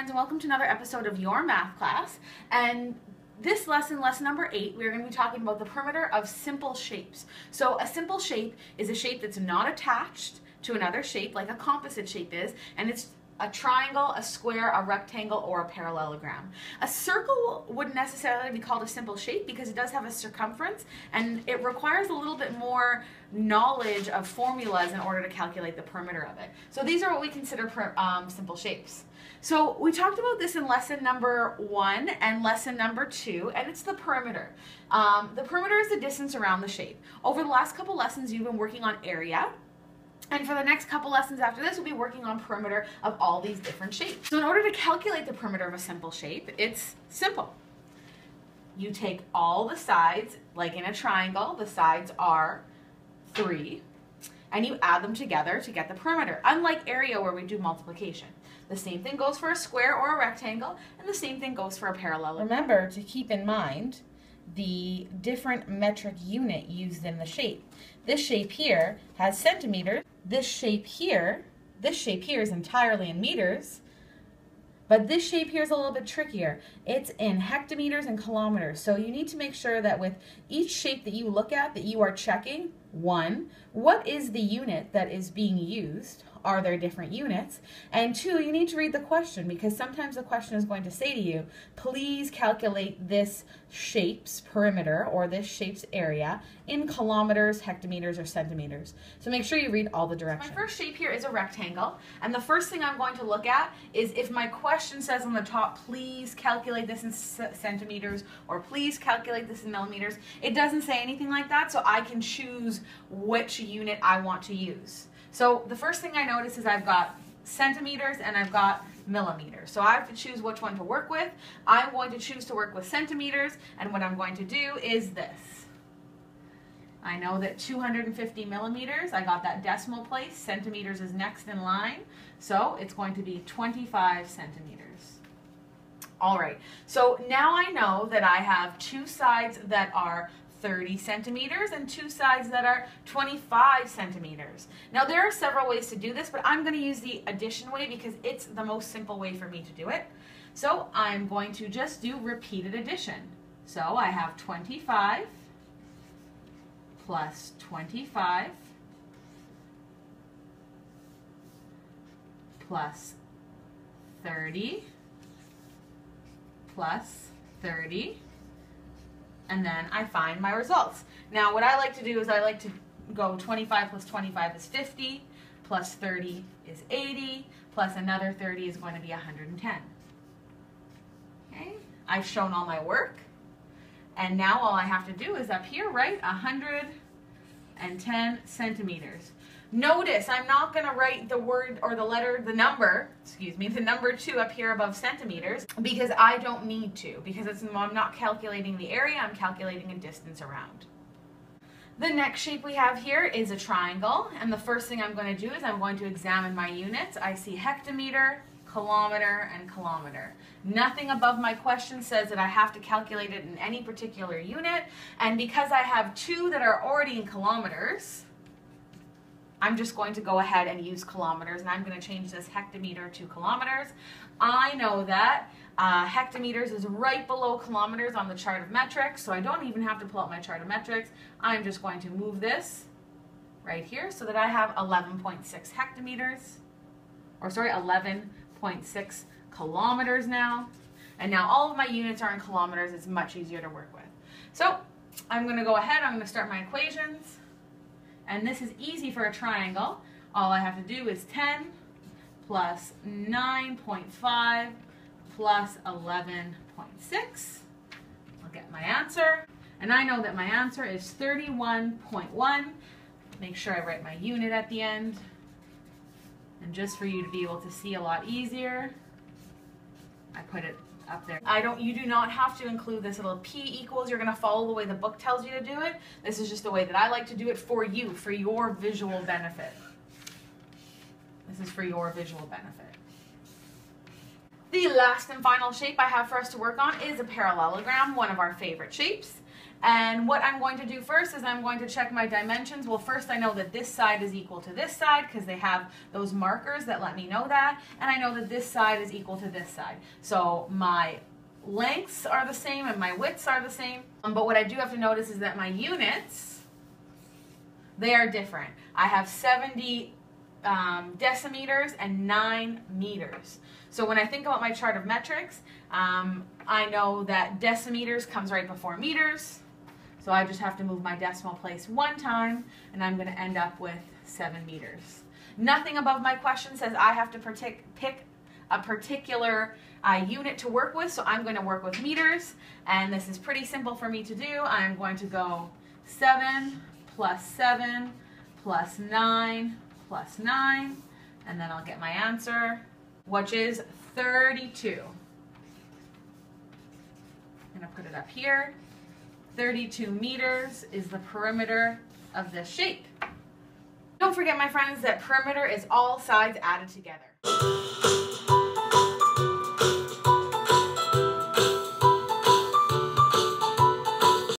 friends, and welcome to another episode of Your Math Class. And this lesson, lesson number 8, we're going to be talking about the perimeter of simple shapes. So a simple shape is a shape that's not attached to another shape like a composite shape is, and it's a triangle, a square, a rectangle, or a parallelogram. A circle wouldn't necessarily be called a simple shape because it does have a circumference and it requires a little bit more knowledge of formulas in order to calculate the perimeter of it. So these are what we consider simple shapes. So we talked about this in lesson number 1 and lesson number 2, and it's the perimeter. The perimeter is the distance around the shape. Over the last couple lessons, you've been working on area. And for the next couple lessons after this, we'll be working on perimeter of all these different shapes. So in order to calculate the perimeter of a simple shape, it's simple. You take all the sides, like in a triangle, the sides are 3, and you add them together to get the perimeter, unlike area where we do multiplication. The same thing goes for a square or a rectangle, and the same thing goes for a parallelogram. Remember to keep in mind the different metric unit used in the shape. This shape here has centimeters. This shape here is entirely in meters, but this shape here is a little bit trickier. It's in hectometers and kilometers. So you need to make sure that with each shape that you look at that you are checking, 1, what is the unit that is being used? Are there different units? And 2, you need to read the question because sometimes the question is going to say to you, please calculate this shape's perimeter or this shape's area in kilometers, hectometers, or centimeters. So make sure you read all the directions. My first shape here is a rectangle, and the first thing I'm going to look at is if my question says on the top, please calculate this in centimeters or please calculate this in millimeters. It doesn't say anything like that, so I can choose which unit I want to use. So the first thing I notice is I've got centimeters and I've got millimeters. So I have to choose which one to work with. I'm going to choose to work with centimeters, and what I'm going to do is this. I know that 250 millimeters, I got that decimal place. Centimeters is next in line, so it's going to be 25 centimeters. All right, so now I know that I have two sides that are 30 centimeters and two sides that are 25 centimeters. Now there are several ways to do this, but I'm going to use the addition way because it's the most simple way for me to do it. So I'm going to just do repeated addition. So I have 25 plus 25 plus 30 plus 30, and then I find my results. Now what I like to do is I like to go 25 plus 25 is 50, plus 30 is 80, plus another 30 is going to be 110. Okay, I've shown all my work, and now all I have to do is up here write 110 centimeters. Notice I'm not going to write the word or the letter, the number 2 up here above centimeters because I don't need to, because I'm not calculating the area, I'm calculating a distance around. The next shape we have here is a triangle, and the first thing I'm going to do is I'm going to examine my units. I see hectometer, kilometer, and kilometer. Nothing above my question says that I have to calculate it in any particular unit, and because I have 2 that are already in kilometers, I'm just going to go ahead and use kilometers, and I'm going to change this hectometer to kilometers. I know that hectometers is right below kilometers on the chart of metrics, so I don't even have to pull out my chart of metrics. I'm just going to move this right here so that I have 11.6 hectometers, or sorry, 11.6 kilometers now. And now all of my units are in kilometers. It's much easier to work with. So I'm going to go ahead, I'm going to start my equations. And this is easy for a triangle. All I have to do is 10 plus 9.5 plus 11.6. I'll get my answer. And I know that my answer is 31.1. Make sure I write my unit at the end. And just for you to be able to see a lot easier, I put it up there. You do not have to include this little P equals. You're going to follow the way the book tells you to do it. This is just the way that I like to do it for you, for your visual benefit. This is for your visual benefit. The last and final shape I have for us to work on is a parallelogram, one of our favorite shapes. And what I'm going to do first is I'm going to check my dimensions. Well, first I know that this side is equal to this side because they have those markers that let me know that. And I know that this side is equal to this side. So my lengths are the same and my widths are the same. But what I do have to notice is that my units, they are different. I have 70 decimeters and 9 meters. So when I think about my chart of metrics, I know that decimeters comes right before meters. So I just have to move my decimal place one time, and I'm going to end up with 7 meters. Nothing above my question says I have to pick a particular unit to work with, so I'm going to work with meters, and this is pretty simple for me to do. I'm going to go 7 plus 9 plus 9, and then I'll get my answer, which is 32. I'm going to put it up here. 32 meters is the perimeter of this shape. Don't forget, my friends, that perimeter is all sides added together.